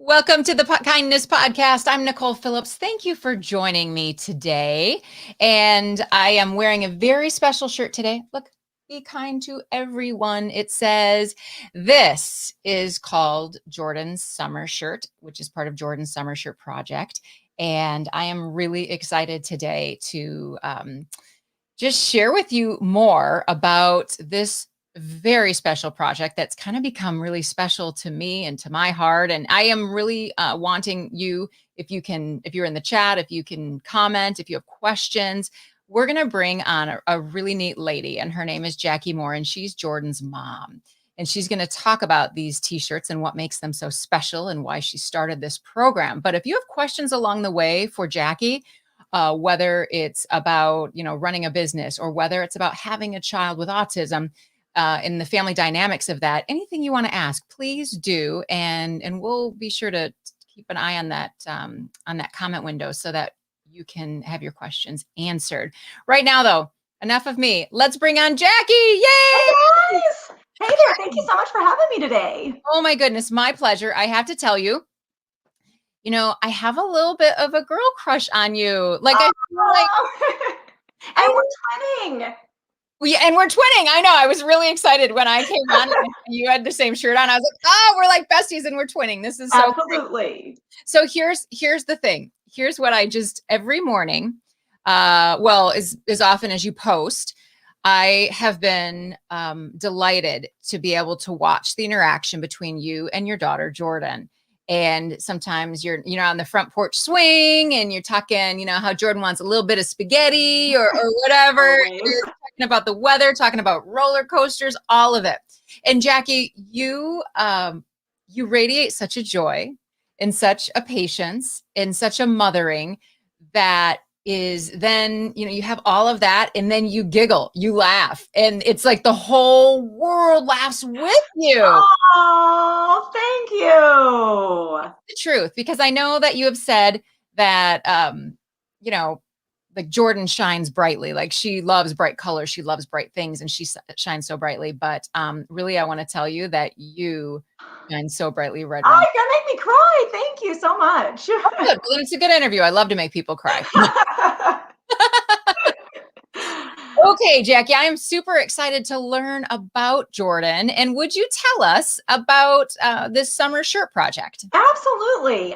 Welcome to the Kindness Podcast. I'm Nicole Phillips. Thank you for joining me today. And I am wearing a very special shirt today. Look, be kind to everyone. It says, this is called Jordyn's Summer Shirt, which is part of Jordyn's Summer Shirt Project. And I am really excited today to just share with you more about this very special project that's kind of become really special to me and to my heart. And I am really wanting you, if you're in the chat, if you can comment, if you have questions, we're going to bring on a really neat lady, and her name is Jackie Moore, and she's Jordyn's mom. And she's going to talk about these t-shirts and what makes them so special and why she started this program. But if you have questions along the way for Jackie, whether it's about, running a business, or whether it's about having a child with autism, and the family dynamics of that, anything you want to ask, please do. And we'll be sure to keep an eye on that comment window so that you can have your questions answered. Right now, though, enough of me. Let's bring on Jackie. Yay! Hey guys! Hey there, thank you so much for having me today. Oh my goodness, my pleasure. I have to tell you, I have a little bit of a girl crush on you. Like, I feel like And we're twinning. and we're twinning. I know. I was really excited when I came on and you had the same shirt on. I was like, oh, we're like besties and we're twinning. This is so absolutely great. So here's the thing. Here's what I just every morning, as often as you post, I have been delighted to be able to watch the interaction between you and your daughter, Jordyn. And sometimes you're, on the front porch swing and you're talking, how Jordyn wants a little bit of spaghetti or whatever. You're talking about the weather, talking about roller coasters, all of it. And Jackie, you radiate such a joy and such a patience and such a mothering that is then, you have all of that, and then you giggle, you laugh, and it's like the whole world laughs with you. Oh, thank you. The truth, because I know that you have said that, like Jordyn shines brightly, like she loves bright colors, she loves bright things, and she shines so brightly. But really, I want to tell you that you shine so brightly red. Oh, you're gonna make me cry. Thank you so much. Oh, good. Well, it's a good interview. I love to make people cry. Okay, Jackie, I am super excited to learn about Jordyn. And would you tell us about this summer shirt project? Absolutely.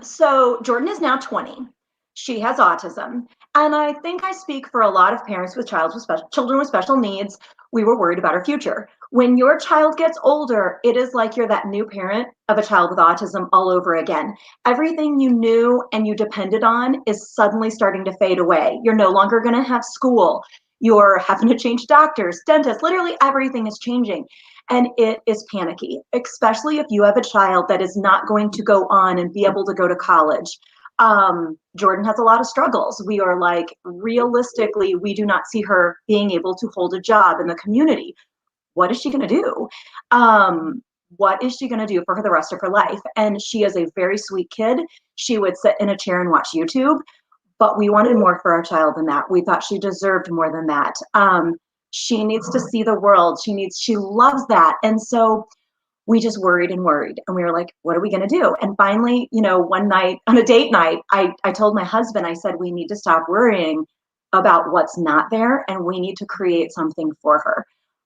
So Jordyn is now 20. She has autism. And I think I speak for a lot of parents with children with special needs. We were worried about her future. When your child gets older, it is like you're that new parent of a child with autism all over again. Everything you knew and you depended on is suddenly starting to fade away. You're no longer going to have school. You're having to change doctors, dentists, literally everything is changing. And it is panicky, especially if you have a child that is not going to go on and be able to go to college. Jordyn has a lot of struggles. We are like, realistically, we do not see her being able to hold a job in the community. What is she going to do? What is she going to do for the rest of her life? And she is a very sweet kid. She would sit in a chair and watch YouTube, but we wanted more for our child than that. We thought she deserved more than that. She needs to see the world. She loves that. And so we just worried and worried. And we were like, what are we going to do? And finally, one night on a date night, I told my husband, I said, we need to stop worrying about what's not there. And we need to create something for her.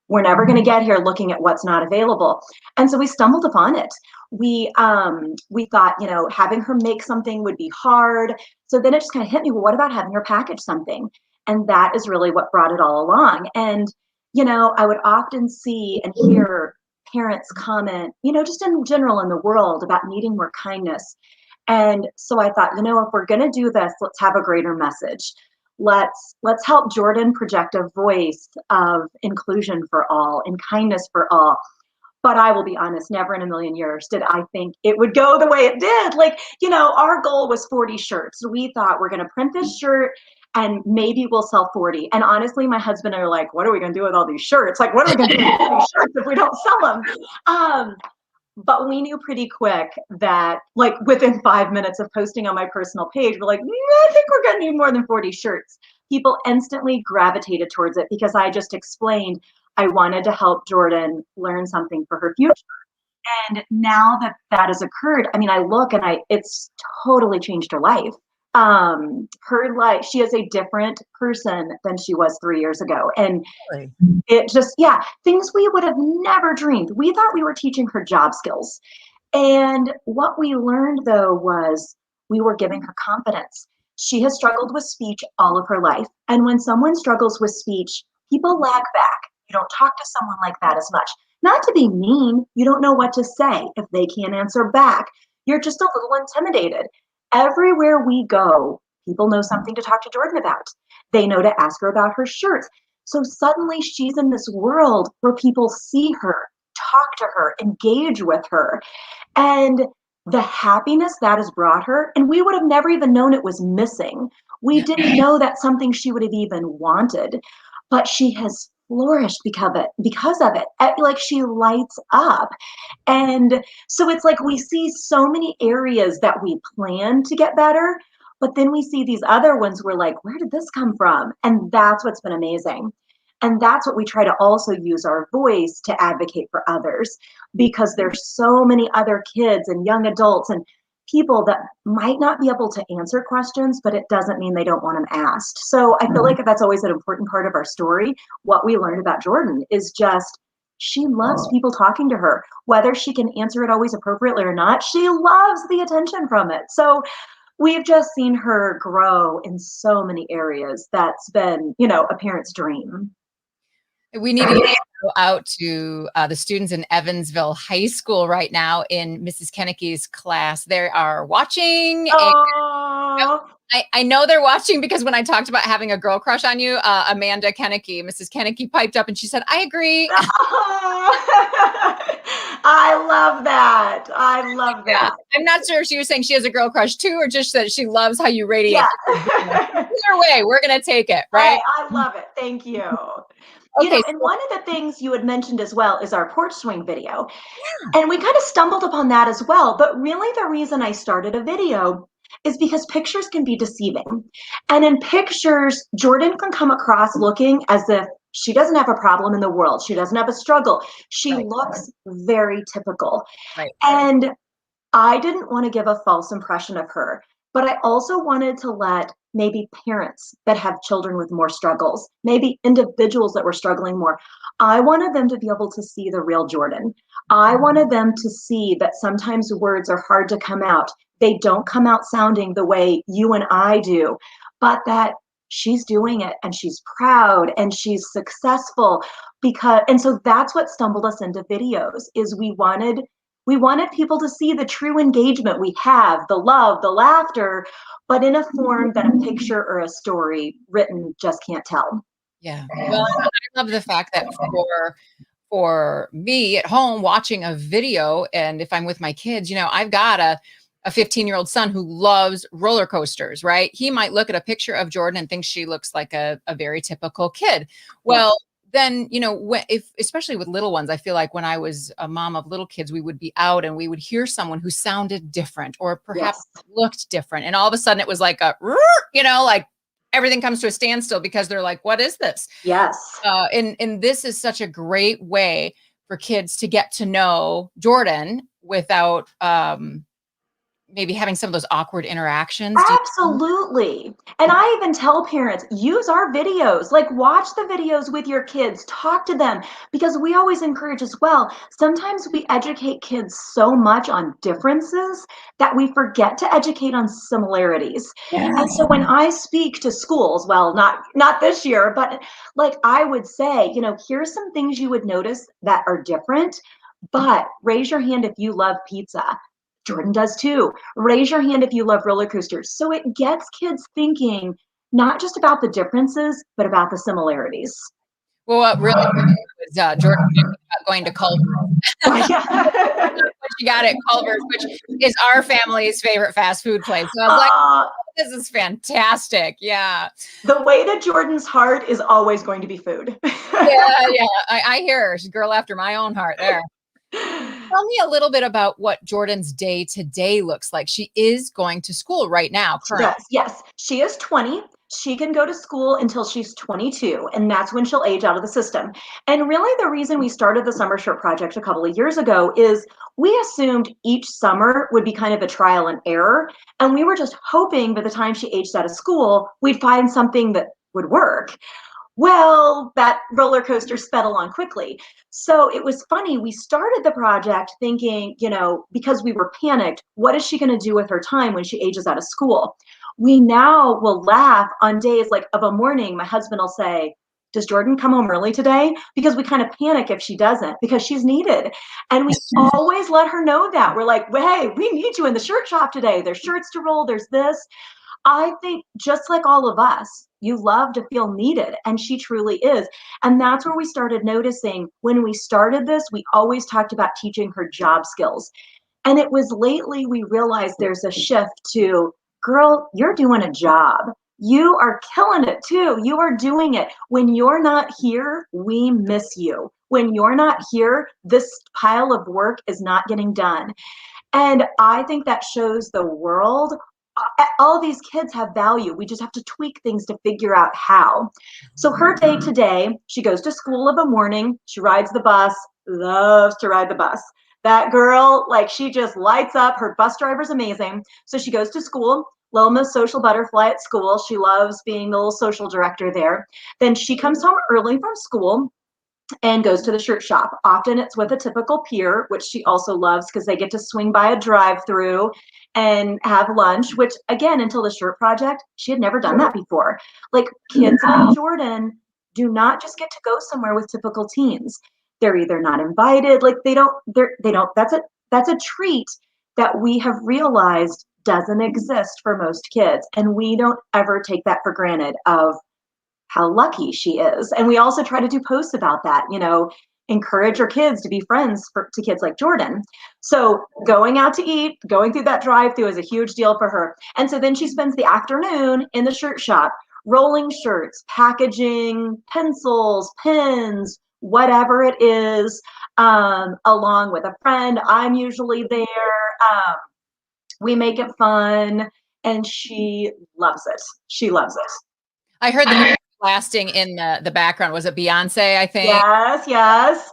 We're never going to get here looking at what's not available. And so we stumbled upon it. We thought, having her make something would be hard. So then it just kind of hit me, well, what about having her package something? And that is really what brought it all along. And, I would often see and hear parents comment, just in general in the world about needing more kindness. And so I thought, if we're going to do this, let's have a greater message. Let's help Jordyn project a voice of inclusion for all and kindness for all. But I will be honest, never in a million years did I think it would go the way it did. Like, our goal was 40 shirts. We thought we're going to print this shirt and maybe we'll sell 40. And honestly, my husband are like, what are we going to do with all these shirts? Like, what are we going to do with 40 shirts if we don't sell them? But we knew pretty quick that, like, within 5 minutes of posting on my personal page, we're like, I think we're going to need more than 40 shirts. People instantly gravitated towards it because I just explained I wanted to help Jordyn learn something for her future. And now that that has occurred, I mean, I look and it's totally changed her life. Her life, she is a different person than she was 3 years ago. And Really? it just, yeah, things we would have never dreamed. We thought we were teaching her job skills. And what we learned though was we were giving her confidence. She has struggled with speech all of her life. And when someone struggles with speech, people lag back. You don't talk to someone like that as much. Not to be mean, you don't know what to say if they can't answer back. You're just a little intimidated. Everywhere we go, people know something to talk to Jordyn about. They know to ask her about her shirts. So suddenly she's in this world where people see her, talk to her, engage with her. And the happiness that has brought her, and we would have never even known it was missing. We didn't know that's something she would have even wanted, but she has flourished because of it. Like she lights up. And so it's like we see so many areas that we plan to get better, but then we see these other ones we're like, where did this come from? And that's what's been amazing. And that's what we try to also use our voice to advocate for others, because there's so many other kids and young adults and people that might not be able to answer questions, but it doesn't mean they don't want them asked. So I feel like that's always an important part of our story. What we learned about Jordyn is just she loves people talking to her, whether she can answer it always appropriately or not. She loves the attention from it. So we've just seen her grow in so many areas. That's been, a parent's dream. We need to get out to the students in Evansville High School right now in Mrs. Kenneke's class. They are watching. Oh, I know they're watching because when I talked about having a girl crush on you, Amanda Kenneke, Mrs. Kenneke piped up and she said, I agree. I love that. I love Yeah. that. I'm not sure if she was saying she has a girl crush too, or just that she loves how you radiate. Yeah. Either way, we're going to take it, right? I love it. Thank you. Okay. And one of the things you had mentioned as well is our porch swing video. And we kind of stumbled upon that as well. But really, the reason I started a video is because pictures can be deceiving. And in pictures, Jordyn can come across looking as if she doesn't have a problem in the world. She doesn't have a struggle. She looks very typical. Right. And I didn't want to give a false impression of her, but I also wanted to let maybe parents that have children with more struggles, maybe individuals that were struggling more, I wanted them to be able to see the real Jordyn. I wanted them to see that sometimes words are hard to come out. They don't come out sounding the way you and I do, but that she's doing it and she's proud and she's successful. And so that's what stumbled us into videos is we wanted people to see the true engagement we have, the love, the laughter, but in a form that a picture or a story written just can't tell. Yeah. Well, I love the fact that for me at home watching a video, and if I'm with my kids, I've got a 15-year-old son who loves roller coasters, right? He might look at a picture of Jordyn and think she looks like a very typical kid. Well, then, if especially with little ones, I feel like when I was a mom of little kids, we would be out and we would hear someone who sounded different or perhaps looked different. And all of a sudden it was like like everything comes to a standstill because they're like, what is this? Yes. And this is such a great way for kids to get to know Jordyn without maybe having some of those awkward interactions. Absolutely. And I even tell parents, use our videos, like watch the videos with your kids, talk to them, because we always encourage as well. Sometimes we educate kids so much on differences that we forget to educate on similarities. And so when I speak to schools, well, not this year, but like I would say, here's some things you would notice that are different, but raise your hand if you love pizza. Jordyn does too. Raise your hand if you love roller coasters. So it gets kids thinking not just about the differences, but about the similarities. Well, what really was Jordyn going to Culver's. She got at Culver's, which is our family's favorite fast food place. So I was like, this is fantastic. Yeah. The way that Jordyn's heart is always going to be food. Yeah. I hear her. She's a girl after my own heart there. Tell me a little bit about what Jordyn's day to day looks like. She is going to school right now, correct? Yes. She is 20. She can go to school until she's 22, and that's when she'll age out of the system. And really, the reason we started the Summer Shirt Project a couple of years ago is we assumed each summer would be kind of a trial and error. And we were just hoping by the time she aged out of school, we'd find something that would work. Well, that roller coaster sped along quickly. So it was funny. We started the project thinking, because we were panicked, what is she going to do with her time when she ages out of school? We now will laugh on days like of a morning. My husband will say, does Jordyn come home early today? Because we kind of panic if she doesn't, because she's needed. And we always let her know that. We're like, hey, we need you in the shirt shop today. There's shirts to roll. There's this. I think just like all of us, you love to feel needed, and she truly is. And that's where we started noticing when we started this, we always talked about teaching her job skills. And it was lately we realized there's a shift to, girl, you're doing a job. You are killing it too. You are doing it. When you're not here, we miss you. When you're not here, this pile of work is not getting done. And I think that shows the world all these kids have value. We just have to tweak things to figure out how. So her day to day, she goes to school of a morning, she rides the bus, loves to ride the bus. That girl, like she just lights up. Her bus driver's amazing. So she goes to school, little Miss Social Butterfly at school. She loves being the little social director there. Then she comes home early from school and goes to the shirt shop. Often it's with a typical peer, which she also loves because they get to swing by a drive-through and have lunch, which again, until the shirt project, she had never done that before. Like kids like Jordyn do not just get to go somewhere with typical teens. They're either not invited, like they don't, that's a treat that we have realized doesn't exist for most kids. And we don't ever take that for granted of how lucky she is. And we also try to do posts about that, encourage our kids to be friends to kids like Jordyn. So going out to eat, going through that drive-through is a huge deal for her. And so then she spends the afternoon in the shirt shop, rolling shirts, packaging, pencils, pens, whatever it is, along with a friend. I'm usually there. We make it fun, and she loves it. She loves it. I heard the music blasting in the background. Was it Beyonce, I think? Yes.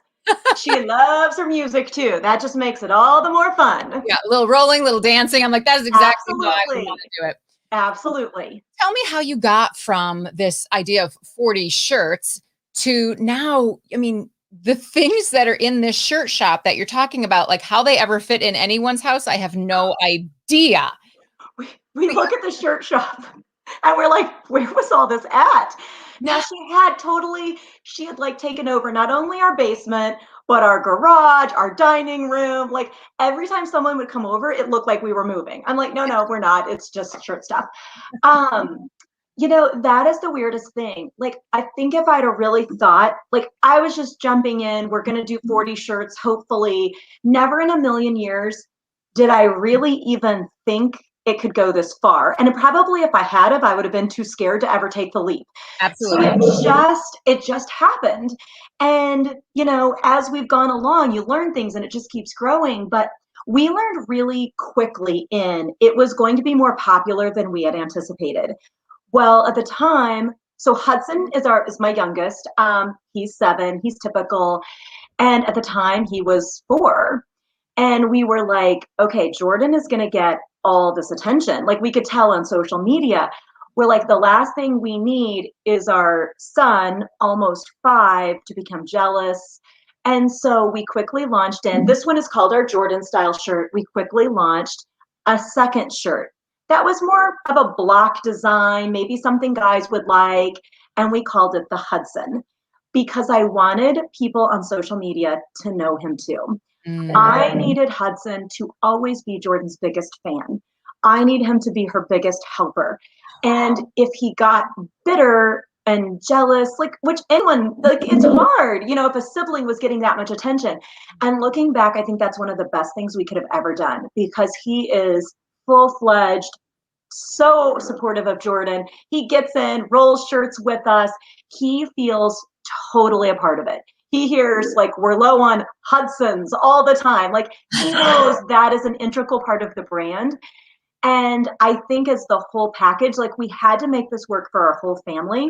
She loves her music too. That just makes it all the more fun. Yeah, a little rolling, little dancing. I'm like, that is exactly how I would want to do it. Absolutely. Tell me how you got from this idea of 40 shirts to now, I mean, the things that are in this shirt shop that you're talking about, like how they ever fit in anyone's house, I have no idea. We look at the shirt shop and we're like, where was all this at? Now she had like taken over not only our basement, but our garage, our dining room. Like every time someone would come over, it looked like we were moving. I'm like, no, we're not. It's just shirt stuff. That is the weirdest thing. Like, I think if I'd have really thought, like, I was just jumping in, we're going to do 40 shirts, hopefully, never in a million years did I really even think it could go this far. And probably if I had I would have been too scared to ever take the leap. Absolutely. So it just happened. And, as we've gone along, you learn things and it just keeps growing. But we learned really quickly it was going to be more popular than we had anticipated. Well, at the time, so Hudson is my youngest. He's 7. He's typical. And at the time, he was 4. And we were like, okay, Jordyn is going to get all this attention. Like we could tell on social media. We're like, the last thing we need is our son, almost 5, to become jealous. And so we quickly launched this one is called our Jordyn style shirt. We quickly launched a second shirt that was more of a block design, maybe something guys would like. And we called it the Hudson because I wanted people on social media to know him too. I needed Hudson to always be Jordyn's biggest fan. I need him to be her biggest helper. And if he got bitter and jealous, which anyone, it's hard, if a sibling was getting that much attention. And looking back, I think that's one of the best things we could have ever done because he is full-fledged, so supportive of Jordyn. He gets in, rolls shirts with us. He feels totally a part of it. He hears we're low on Hudson's all the time. He knows that is an integral part of the brand. And I think as the whole package, we had to make this work for our whole family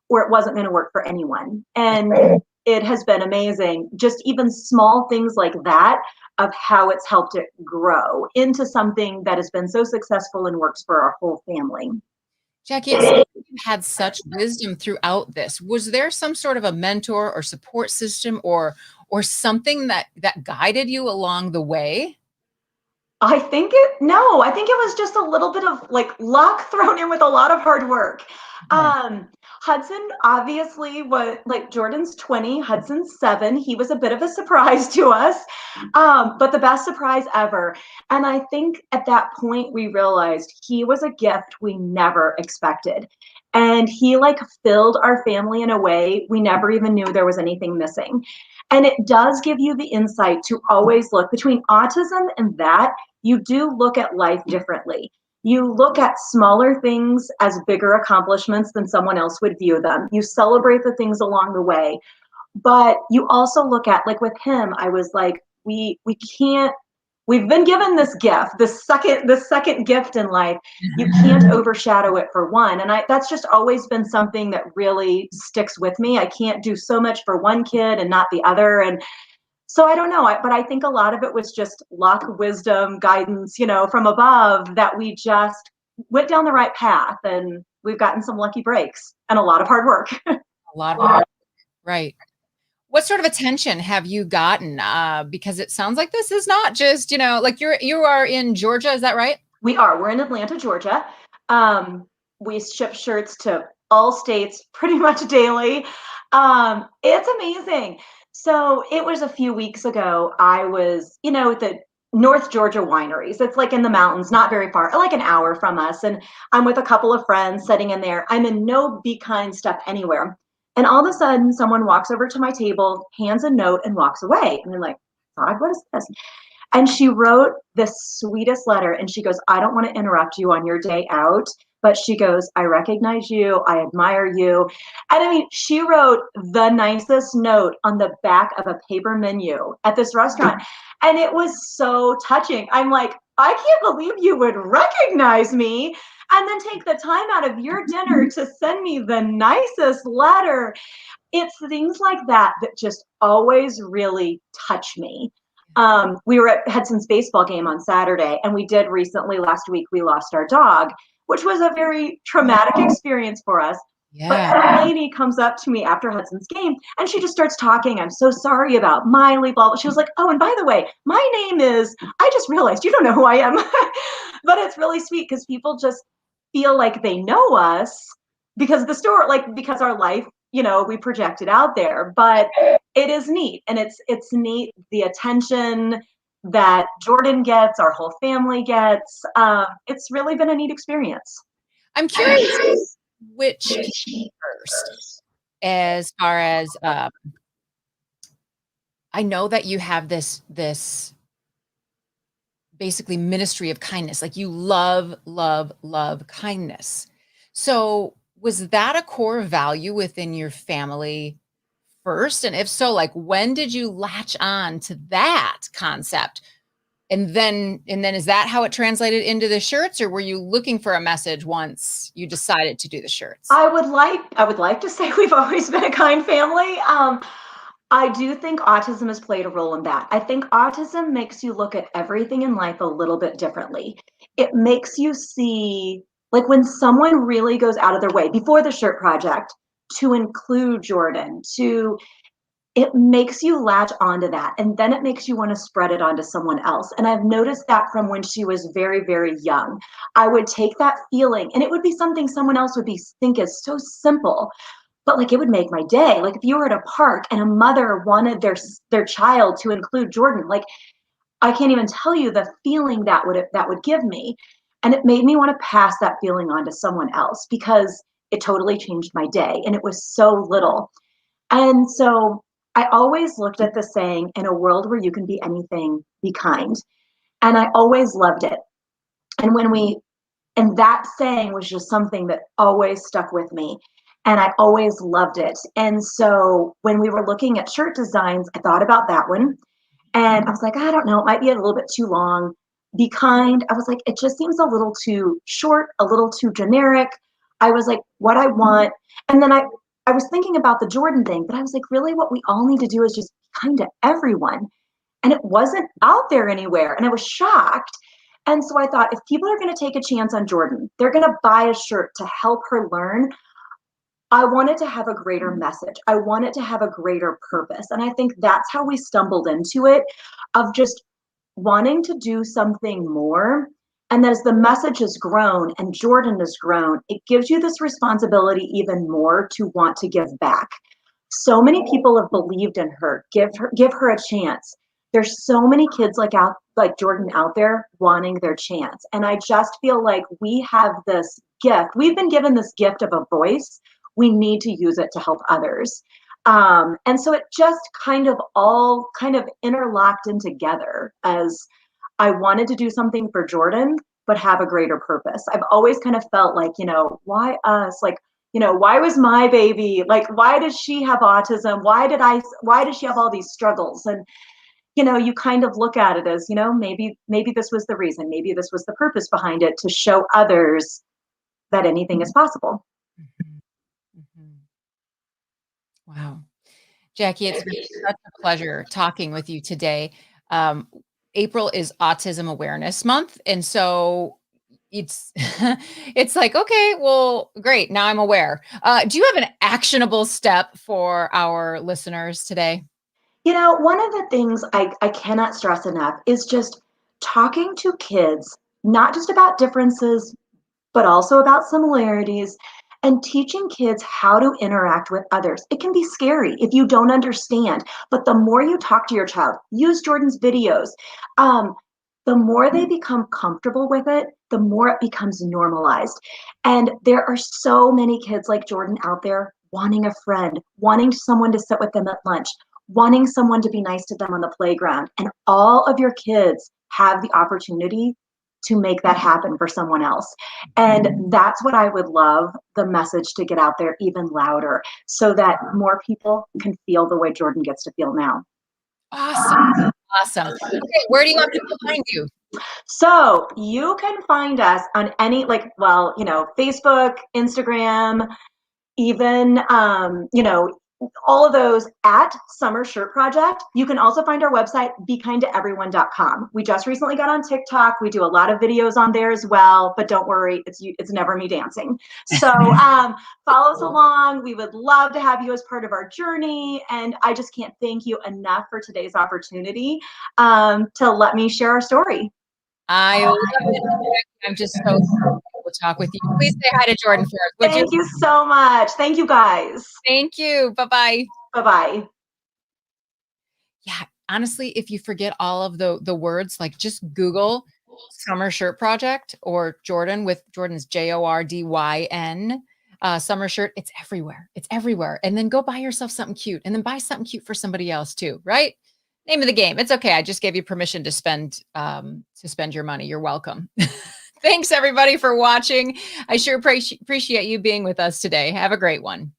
or it wasn't going to work for anyone. And it has been amazing. Just even small things like that of how it's helped it grow into something that has been so successful and works for our whole family. Jackie, it sounds like you had such wisdom throughout this. Was there some sort of a mentor or support system or something that guided you along the way? I think it was just a little bit of like luck thrown in with a lot of hard work. Yeah. Hudson obviously was like Jordan's 20, Hudson's 7. He was a bit of a surprise to us, but the best surprise ever. And I think at that point we realized he was a gift we never expected. And he like filled our family in a way we never even knew there was anything missing. And it does give you the insight to always look between autism and that you do look at life differently. You look at smaller things as bigger accomplishments than someone else would view them. You celebrate the things along the way, but you also look at like with him, I was like, we can't. We've been given this gift, the second gift in life. You can't overshadow it for one, and that's just always been something that really sticks with me. I can't do so much for one kid and not the other, and so I don't know, but I think a lot of it was just luck, wisdom, guidance, from above that we just went down the right path and we've gotten some lucky breaks and a lot of hard work. A lot of hard, right. What sort of attention have you gotten? Because it sounds like this is not just, like you are in Georgia, is that right? We're in Atlanta, Georgia. We ship shirts to all states pretty much daily. It's amazing. So it was a few weeks ago. I was, at the North Georgia wineries. It's like in the mountains, not very far, like an hour from us. And I'm with a couple of friends sitting in there. I'm in no be kind stuff anywhere. And all of a sudden, someone walks over to my table, hands a note, and walks away. And I'm like, God, what is this? And she wrote the sweetest letter. And she goes, I don't want to interrupt you on your day out. But she goes, I recognize you. I admire you. And I mean, she wrote the nicest note on the back of a paper menu at this restaurant. And it was so touching. I'm like, I can't believe you would recognize me and then take the time out of your dinner to send me the nicest letter. It's things like that that just always really touch me. We were at Hudson's baseball game on Saturday, and we did recently, last week, we lost our dog, which was a very traumatic experience for us. Yeah. But a lady comes up to me after Hudson's game, and she just starts talking. I'm so sorry about Miley, blah, blah. She was like, oh, and by the way, my name is, I just realized you don't know who I am. But it's really sweet because people just feel like they know us because the store, like, because our life, we project it out there. But it is neat, and it's neat the attention that Jordyn gets, our whole family gets. It's really been a neat experience. I'm curious which came first as far as I know that you have this basically ministry of kindness. Like you love, love, love kindness. So was that a core value within your family first? And if so, like when did you latch on to that concept? And then is that how it translated into the shirts, or were you looking for a message once you decided to do the shirts? I would like to say we've always been a kind family. I do think autism has played a role in that. I think autism makes you look at everything in life a little bit differently. It makes you see, like when someone really goes out of their way before the shirt project to include Jordyn, it makes you latch onto that. And then it makes you want to spread it onto someone else. And I've noticed that from when she was very, very young. I would take that feeling and it would be something someone else would think is so simple, but like it would make my day. Like if you were at a park and a mother wanted their child to include Jordyn, like I can't even tell you the feeling that would give me. And it made me want to pass that feeling on to someone else because it totally changed my day. And it was so little. And so I always looked at the saying, in a world where you can be anything, be kind. And I always loved it. And and that saying was just something that always stuck with me. And I always loved it. And so when we were looking at shirt designs, I thought about that one. And I was like, I don't know, it might be a little bit too long. Be kind. I was like, it just seems a little too short, a little too generic. I was like, what I want. And then I was thinking about the Jordyn thing, but I was like, really, what we all need to do is just be kind to everyone. And it wasn't out there anywhere. And I was shocked. And so I thought, if people are going to take a chance on Jordyn, they're going to buy a shirt to help her learn. I wanted to have a greater message. I wanted to have a greater purpose. And I think that's how we stumbled into it, of just wanting to do something more. And as the message has grown and Jordyn has grown, it gives you this responsibility even more to want to give back. So many people have believed in her. Give her a chance. There's so many kids like Jordyn out there wanting their chance. And I just feel like we have this gift. We've been given this gift of a voice. We need to use it to help others. And so it just kind of all kind of interlocked in together, as I wanted to do something for Jordyn, but have a greater purpose. I've always kind of felt like, why us? Like, why was my baby, like, why does she have autism? Why does she have all these struggles? And, you kind of look at it as, maybe this was the reason, maybe this was the purpose behind it, to show others that anything is possible. Mhm. Mhm. Wow. Jackie, it's been such a pleasure talking with you today. Um, April is Autism Awareness Month. And so it's it's like, okay, well, great. Now I'm aware. Do you have an actionable step for our listeners today? One of the things I cannot stress enough is just talking to kids, not just about differences, but also about similarities, and teaching kids how to interact with others. It can be scary if you don't understand, but the more you talk to your child, use Jordyn's videos, um, the more they become comfortable with it, the more it becomes normalized. And there are so many kids like Jordyn out there wanting a friend, wanting someone to sit with them at lunch, wanting someone to be nice to them on the playground. And all of your kids have the opportunity to make that happen for someone else. And that's what I would love the message to get out there even louder, so that more people can feel the way Jordyn gets to feel now. Awesome. Awesome. Okay, where do you want people to find you? So you can find us on any, Facebook, Instagram, even, all of those at Summer Shirt Project. You can also find our website, bekindtoeveryone.com. We just recently got on TikTok. We do a lot of videos on there as well, but don't worry, it's never me dancing. So follow us along. We would love to have you as part of our journey. And I just can't thank you enough for today's opportunity to let me share our story. I love it. I'm just so thrilled to talk with you. Please say hi to Jordyn for us, would you? Thank you so much. Thank you, guys. Thank you. Bye-bye. Bye-bye. Yeah, honestly, if you forget all of the words, like just Google Summer Shirt Project or Jordyn with Jordyn's Jordyn, Summer Shirt. It's everywhere. It's everywhere. And then go buy yourself something cute, and then buy something cute for somebody else too, right? Name of the game. It's okay. I just gave you permission to spend your money. You're welcome. Thanks everybody for watching. I sure appreciate you being with us today. Have a great one.